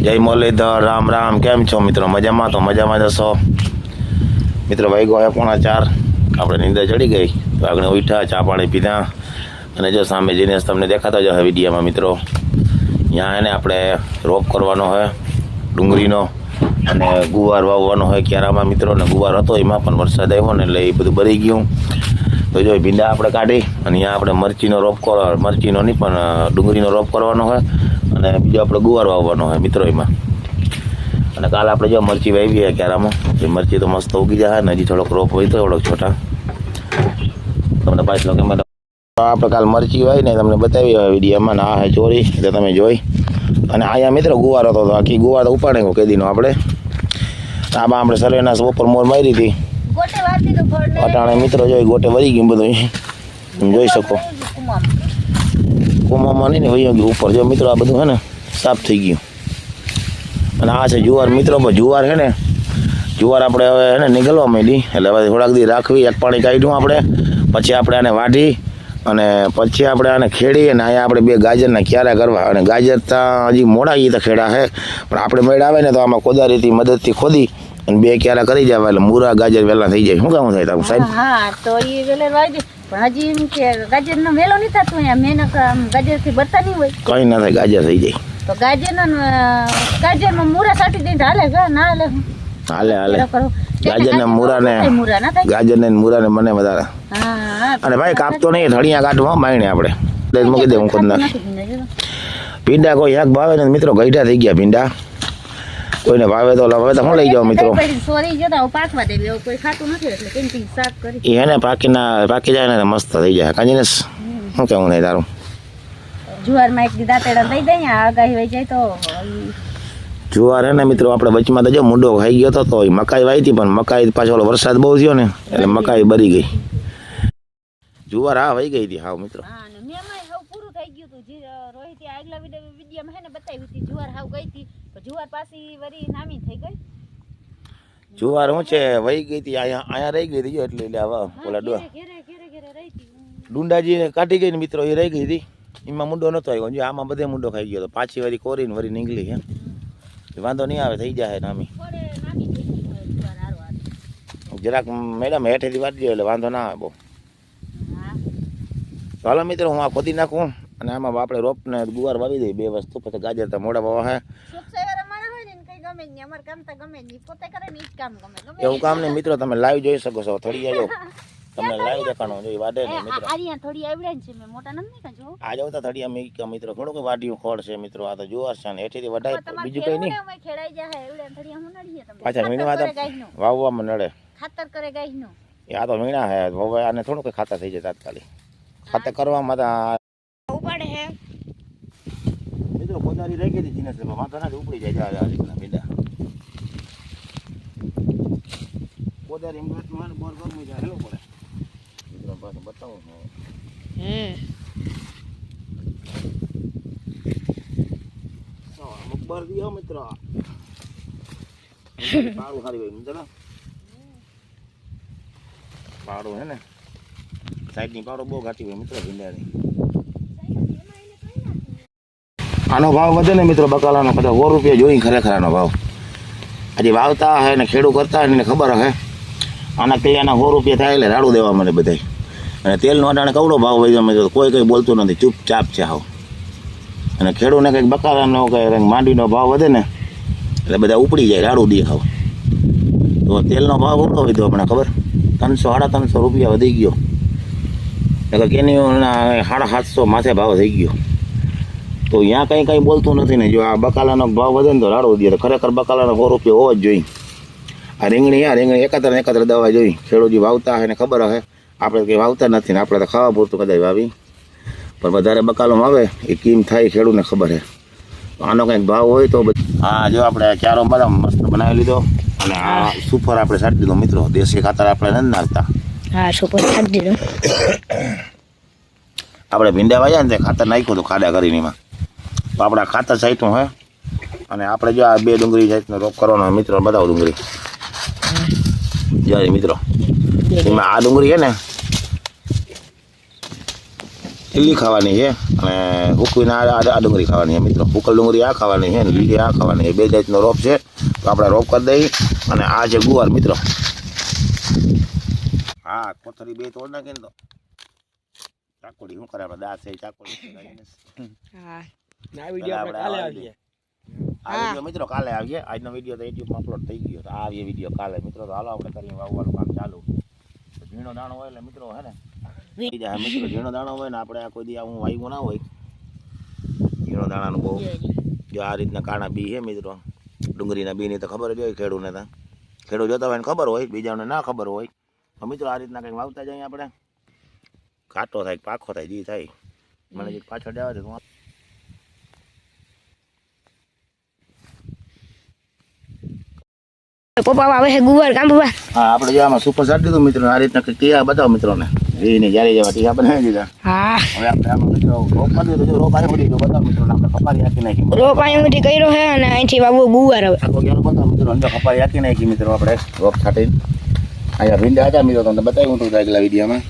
જય મુરલીધર, રામ રામ. કેમ છો મિત્રો? મજામાં? તો મજામાં જશો મિત્રો. ભાઈ ગયા 3:45, આપણે નીંદર ચડી ગઈ તો આગળ ઉઠ્યા, ચા પાણી પીધા અને જો સામે જીનેશ તમને દેખાતો જ હશે વિડીયોમાં મિત્રો. ત્યાં એને આપણે રોપ કરવાનો હોય ડુંગળીનો અને ગુવાર વાવવાનો હોય ક્યારામાં મિત્રો. અને ગુવાર હતો એમાં પણ વરસાદ આવ્યો ને એટલે એ બધું ભરી ગયું. તો જો ભીંડા આપણે કાઢી અને અહીંયા આપણે મરચીનો રોપ મરચીનો નહીં પણ ડુંગળીનો રોપ કરવાનો હોય અને બીજો આપણે ગુવાર વાવવાનો હોય મિત્રો એમાં. અને કાલે આપણે જો મરચી વાવી ક્યારામાં, એ મરચી તો મસ્ત ઉગી જાય ને. હજી થોડોક રોપ હોય તો થોડોક છોટા તમને પાછળ કેમ આપણે કાલ મરચી વાવી ને તમને બતાવી વિડીયોમાં. ના હે ચોરી એટલે તમે જોઈ. અને અહીંયા મિત્રો ગુવાર હતો તો આખી ગુવાર તો ઉપાડે કેદીનો આપણે આમાં આપણે સર્વેના ઉપર મોર મારી હતી અટાણે મિત્રો જોઈ ગોટે વળી ગયું બધું જોઈ શકો. કુમામાં નહીં ને વહી ગયું ઉપર જો મિત્રો. આ બધું હે ને સાફ થઈ ગયું. અને આ છે જુવાર મિત્રો. જુવાર છે ને જુવાર આપણે હવે હે ને નીકળવા માંડી એટલે હવે થોડાક દી રાખવી. એક પાણી કાઢ્યું આપણે, પછી આપણે આને વાઢી અને પછી આપણે આને ખેડી અને અહીંયા આપણે 2 ગાજરના ક્યારા કરવા. અને ગાજર ત્યાં હજી મોડા તો ખેડા છે પણ આપણે મેળ આવે ને તો આમાં કોદારીથી મદદથી ખોદી અને 2 ક્યારા કરી જવા એટલે મૂરા ગાજર વહેલા થઈ જાય. શું કામ થાય તારું સાહેબ? હા તો એ વેલે વાવી દે પણ હજી એમ કે ગાજરનો વેલો નહીં થતો. અહીંયા મહેનત ગાજરથી બરતા નહીં હોય, કંઈ ના થાય, ગાજર થઈ જાય. તો ગાજરમાં મૂરા સાટી દઈને હાલે કે ના હાલે? હાલે ગાજરને મૂરાને મને વધારે. અને ભાઈ કાપતો નહીં, થળિયા કાઢવા માયણે આપણે મૂકી દે. હું ખુદ ના ભીંડા કોઈ એક ભાવે ને મિત્રો, ગઈઢા થઈ ગયા ભીંડા. કોઈને ભાવે તો હું લઈ જાઉં મિત્રો. એ હે ને પાકી જાય ને મસ્ત થઈ જાય. કાંજીને શું કેવું નહીં તારું? જુવારમાં એક દાંતેડા દઈ દઈએ આગાહી વહી જાય તો. જુવાર હે ને મિત્રો આપણે વચમાં તો જો મુંડો ખાઈ ગયો હતો તો મકાઈ વાવી હતી પણ મકાઈ પાછો વરસાદ બહુ થયો ને એટલે મકાઈ બરી ગઈ. જુવાર હા વહી ગઈ હતી હાવ મિત્રો. પૂરું થઈ ગયું હતું. રોહિત આગલા વિડીયોમાં હે ને બતાવી હતી જુવાર હાવ ગઈ હતી. જુવાર પાછી વરી નામી થઈ ગઈ. જુવાર શું છે વહી ગઈ હતી, અહીંયા રહી ગઈ હતી એટલે હવે ઓલા ડુંડાજી કાઢી ગઈ ને મિત્રો, એ રહી ગઈ હતી. એમાં મુંડો નતો આવ્યો. જો આમાં બધે મુંડો ખાઈ ગયો તો પાછી વરી કોરીને વરી નીકળી છે. વાંધો નહીં આવે, થઈ જાય નામી. જરાક મેડમ હેઠેથી વાંચજો એટલે વાંધો ના આવે બહુ. ચાલો મિત્રો હું આ ખોદી નાખું અને આમાં આપણે રોપ ને ગુવાર વાવી દઈએ 2 વસ્તુ. પછી ગાજર તો મોડા વાવા હે એવું કામ નહીં મિત્રો. તમે લાઈવ જોઈ શકો છો. થોડી આવજો તમને લાઈવ દેખાણો જોઈ વાડે ને મિત્રો. આ જાવ તો થોડી અમે મિત્રો થોડુંક વાડ્યું ખોળ છે મિત્રો. આ તો જુવાર છે ને હેઠેથી વઢાય બીજું કઈ નહીં. પાછા મીણવા તો વાવવામાં નડે. ખાતર કરે ગાયનું. આ તો મીણા હે હવે આને થોડું કઈ ખાતર થઈ જાય તાત્કાલિક. ખાતર કરવામાં તો ઉપાડે હે મિત્રો. કોદારી રહી ગઈ હતી જીનેશ વાંધો ના ઉપડી જાય આ રીતના ભીંડા. કોદારી એમ બોર ગરમી જાય હેલો પડે મિત્રો. પાછું બતાવો મકબર દિયો મિત્રો. પાડું સારી હોય મિત્રો. પાડું હે ને સાઈડની પાડો બહુ ઘાટી હોય મિત્રો ભીંડાની. આનો ભાવ વધે ને મિત્રો બકાલાનો કદાચ 100 રૂપિયા જોઈ ખરેખર આનો ભાવ. આજે વાવતા હે ને ખેડૂત કરતા હોય ને ખબર હે આના કિલ્લાના 100 રૂપિયા થાય એટલે રાડું દેવા મને બધા. અને તેલનો અટાણે કવડો ભાવ હોય તમે કોઈ કંઈ બોલતું નથી, ચૂપચાપ છે હાવ. અને ખેડૂતને કંઈક બકાલાનો કંઈક માંડીનો ભાવ વધે ને એટલે બધા ઉપડી જાય, રાડું દે હાવ. તો તેલનો ભાવ કેટલો વધ્યો હમણાં ખબર? 300-350 રૂપિયા વધી ગયો. એટલે કેની 750 માથે ભાવ થઈ ગયો. તો અહીંયા કંઈ બોલતું નથી ને. જો આ બકાલાનો ભાવ વધે ને તો રાડું દે. ખરેખર બકાલાનો 100 રૂપિયા હોવો જ જોઈએ. આ રીંગણી એકત્ર દવા જોઈ ખેડૂત વાવતા હોય ને ખબર હે. આપણે કંઈ વાવતા નથી ને આપણે તો ખાવા પૂરતું કદાચ વાવી પણ વધારે બકાલો આવે એ કેમ થાય ખેડૂતને ખબર હે. આનો કંઈક ભાવ હોય તો હા જો આપણે ચારો મસ્ત બનાવી લીધો. અને આ સુફર આપણે છાંટી દીધો મિત્રો. દેશી ખાતર આપણે નથી નાખતા. હા સુફર છાંટી દીધું. આપણે ભીંડા વાવ્યા ને ખાતર નાખ્યું હતું ખાડા કરીને એમાં. તો આપણે ખાતર છાંટ્યું હે. અને આપણે જો આ 2 ડુંગળી જાતનો રોપ કરવાનો મિત્રો. બતાવો ડુંગળી જાય મિત્રો. એમાં આ ડુંગળી છે ને લીલી ખાવાની છે અને હુકવીને આ ડુંગળી ખાવાની છે મિત્રો. હુકલ ડુંગળી આ ખાવાની છે ને લીલી આ ખાવાની છે. બે જાતનો રોપ છે તો આપણે રોપ કરી દઈએ. અને આ છે ગુવાર મિત્રો. હા કોથળી બે તોડ નાખીને તો ચાકોડી શું કરે આપણે દાંત છે ચાકોડી હા આ વિડિયો આપણે કાલે આવીએ. આ વિડીયો મિત્રો કાલે આવીએ. આજનો વિડીયો તો યુટ્યુબમાં અપલોડ થઈ ગયો તો આ આવીએ વિડીયો કાલે મિત્રો. તો હાલો આપણે કરીએ વાવવાનું કામ ચાલુ. ઝીણો દાણો હોય એટલે મિત્રો હે ને થઈ જાય મિત્રો. ઝીણો દાણો હોય ને આપણે આ કોઈ દી આવું વાવ્યું ના હોય ઝીણો દાણાનું બહુ જો આ રીતના કાણા બી છે મિત્રો. ડુંગળીના બીની તો ખબર જ હોય ખેડૂને. તો ખેડૂત જોતા હોય ને ખબર હોય, બીજાને ના ખબર હોય તો મિત્રો આ રીતના કંઈક વાવતા જઈએ આપણે. ઘાટો થાય પાખો થાય જી થાય. મને જે પાછળ જવા દે પપ્પા આવે છે ગુવાર કામ પપ્પા. હા આપણે જો આમાં સુપર સાટ દીધું મિત્રો. આ રીતના કંઈક ટીયા બતાવો મિત્રોને. એને જ્યારે જેવા ટીયા બનાવી દીધા. હા હવે આપણે આમાં મિત્રો રોપ કરી દીધું. રોપ આવી પડી ગયો બતાવો મિત્રોને. આપણે કપારી હાકી નાખી રોપ અહીંથી કર્યો છે અને અહીંથી વાવો ગુવાર હવે. આખો ગેલો બતાવો મિત્રો. અંદર કપારી હાકી નાખી મિત્રો આપણે રોપ છાંટીને. અહીંયા ભીંડા હતા મિત્રો તમને બતાવ્યું હતું આગલા વિડીયોમાં.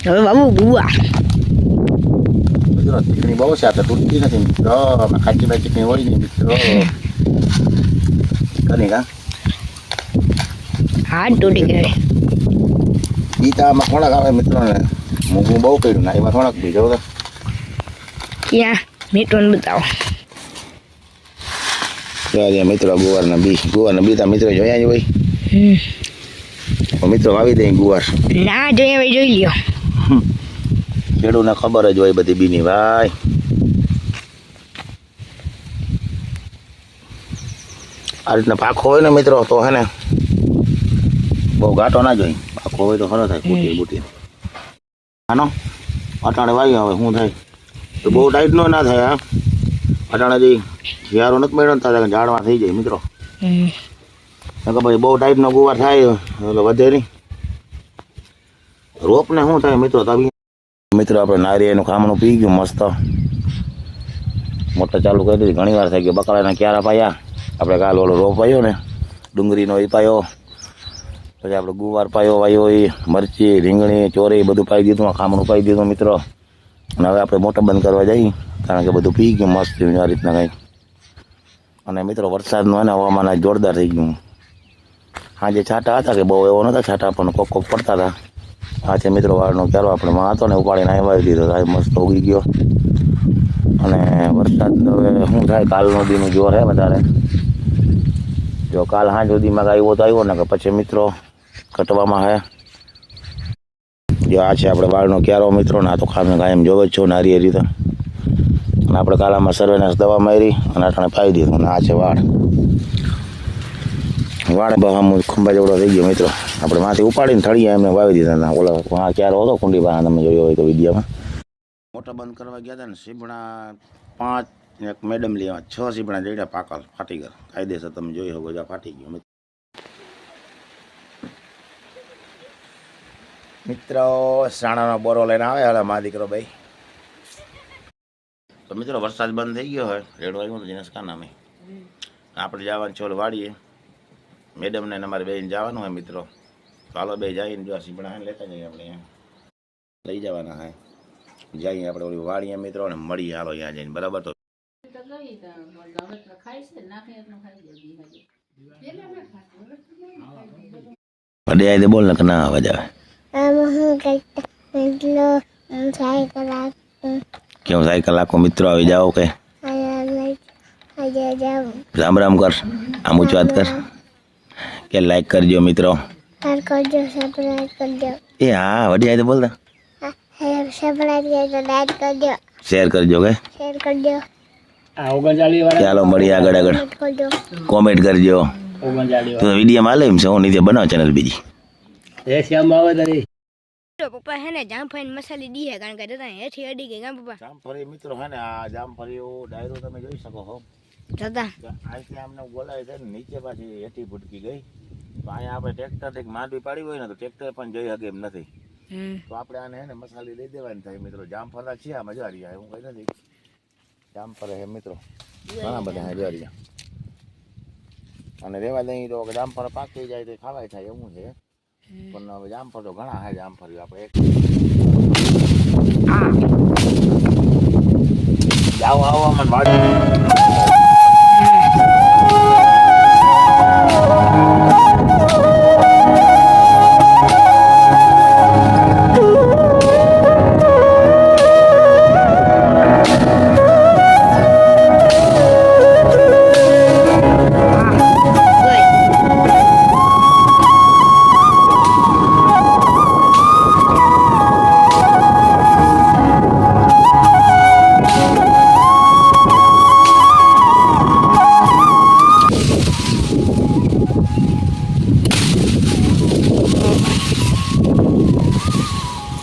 હવે વાવો ગુવાર. મિત્રો ચીકણી બહુ છે આપણે તૂટતી નથી મિત્રો. અમે ખાચી ચીકણી હોય નહીં મિત્રો. કરી કા હાથ તૂટી ગયો. ગીતામાં થોડાક આવે મિત્રોને. મૂંગું બહુ કર્યું ના એમાં થોડાક બીજો તો ક્યાં મીઠું બતાવો. જોયા મિત્રો ગુવારના બી તો મિત્રો જોયા જ હોય. મિત્રો વાવી દઈએ ગુવાર. ના જોઈએ હવે જોઈ લ્યો. ખેડૂતને ખબર જ હોય બધી બીની ભાઈ. આ રીતના પાખો હોય ને મિત્રો તો હે ને બહુ ઘાટો ના જોઈ. પાખો હોય તો ખરો થાય બુટી બુટી. આનો અટાણે વાવી હવે શું થાય તો બહુ ટાઈટનો ના થાય. હા અટાણે જઈ શિયાળો નથી મેળો ને થાય ઝાડમાં થઈ જાય મિત્રો. પછી બહુ ટાઈટનો ગુવાર થાય એટલે વધે નહીં. રોપને શું થાય મિત્રો તવી મિત્રો આપણે નારિયેળનું ખામણું પી ગયું મસ્ત. મોટર ચાલુ કરી દીધી ઘણી વાર થઈ ગયો. બકાલાના ક્યારા પાયા આપણે કાલ ઓલો રોપ પાયો ને ડુંગળીનો એ પાયો. પછી આપણે ગુવાર પાયો વાયો એ મરચી રીંગણી ચોરી બધું પાઈ દીધું. ખામણું પાઈ દીધું મિત્રો. અને હવે આપણે મોટર બંધ કરવા જઈએ કારણ કે બધું પી ગયું મસ્ત આ રીતના કંઈક. અને મિત્રો વરસાદનું એને હવામાન જોરદાર થઈ ગયું. સાંજે છાંટા હતા કે બહુ એવો નહોતા છાંટા પણ કોક કોક પડતા હતા. આ છે મિત્રો વાળનો ક્યારો આપણે માં હતો ને ઉપાડીને અહીં વાવી દીધો. આ મસ્ત ઉગી ગયો. અને વરસાદ હવે શું થાય કાલનું દીનું જોર હે વધારે. જો કાલ સાંજ સુધીમાં આવ્યો તો આવ્યો ને કે પછી મિત્રો કટવામાં હે. જો આ છે આપણે વાળનો ક્યારો મિત્રો ને આ તો ખામે કાયમ જોવે જ છો નારી રીતે. અને આપણે કાલામાં સર્વેનાશ દવા મારી અને અટાણે પાઈ દીધું. અને આ છે વાળ બહામું ખંભા જેવડો થઈ ગયો મિત્રો. આપણે માંથી ઉપાડીને થળીએ એમને વાવી દીધા. ઓલા આ ક્યારો હતો કુંડી પાસે તમે જોયો હોય તો વિડીયોમાં. મોટર બંધ કરવા ગયા હતા ને સીપણા 5 એક મેડમ લેવા 6 સીપણા જડ્યા પાકલ ફાટી ગયા કાયદેસર. તમે જોઈ શકો જ્યાં ફાટી ગયો મિત્રો. સાણાનો બોરો લઈને આવે હાલ મા દીકરો ભાઈ. તો મિત્રો વરસાદ બંધ થઈ ગયો હોય રેડ વાગ્યું તો જીનસ કા નામે આપણે જવાનું છોલ વાળીએ. મેડમને અમારે બેન જવાનું હોય મિત્રો. ચાલો બે જઈને જો સીપણા લેતા જઈએ આપણે લઈ જવાના હોય. જઈએ આપણે ઓલી વાળીએ મિત્રો ને મળીએ હાલો ત્યાં જઈને બરાબર. તો અડે બોલ ને કે ના અવાજ આવે. કેવું સાયકલ આખો મિત્રો આવી જાઓ કે રામ રામ કર. આમ ઊંચી વાત કર કે લાઈક કરજો મિત્રો. એ હા વડી આવી તો બોલતા શેર કરજો કે ચાલો મળીએ આગળ આગળ. કોમેન્ટ કરજો. તો વિડીયોમાં આલે એમ છે હું નીચે બનાવ ચેનલ બીજી. પપ્પા હે ને જામફળી મસાલી દી હે કારણ કે દાદા હેઠી અડી ગઈ ગામ પપ્પા. જામફળી મિત્રો હે ને આ જામફળી ડાયરો તમે જોઈ શકો છો. દાદા અહીંથી આમને બોલાય છે ને નીચે પાછી હેઠી ભૂટકી ગઈ. તો અહીંયા આપણે ટ્રેક્ટરથી માંડવી પાડી હોય ને તો ટ્રેક્ટર પણ જઈ શકે એમ નથી. તો આપણે આને હે ને મસાલી લઈ દેવાની થાય મિત્રો. જામફળા છે આ મજા આવી હું કઈ નથી. જામફળ હે મિત્રો ઘણા બધા હે જોઈ અને રેવા દઈ તો જામફળ પાકી જાય તો ખાવાય થાય એવું છે. પણ હવે જામફળ તો ઘણા હે. જામફળ આપણે એક જાઓ આવો મને વાડી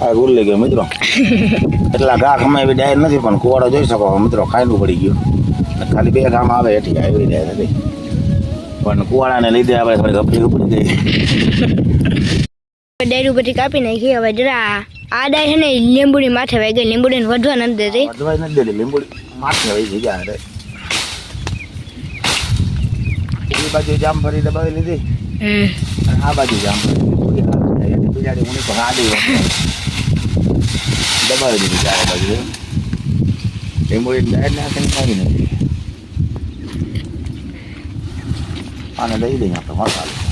આ ગુલ લઈ ગયો મિત્રો એટલા ઘા કમાવી ડાયર નથી પણ કુવાડો જોઈ શકો મિત્રો ખાયલું પડી ગયું ખાલી બે ગામ આવે એથી આવી ડાયર નથી પણ કુવાડાને લીધે આપણે થોડી ગપડી પડી ગઈ ડાયરી બધી કાપી નાખી. હવે જરા આ ડાય છે ને લીંબુડી માથે વાઈ ગઈ. લીંબુડીને વધવા નથી દેતી. વધવાય નથી દેતી લીંબુડી માથે વહી જગ્યા રે એ બાજુ જામ ફરી દબાવી લીધી અને આ બાજુ જામ ફરી બિજાડી ઉની પણ આડી દબાવી દીધી ચારે બાજુ લીંબુડી ડાયર નાખીને ખાવી નથી આને દઈ દઈએ આપણે મસાલો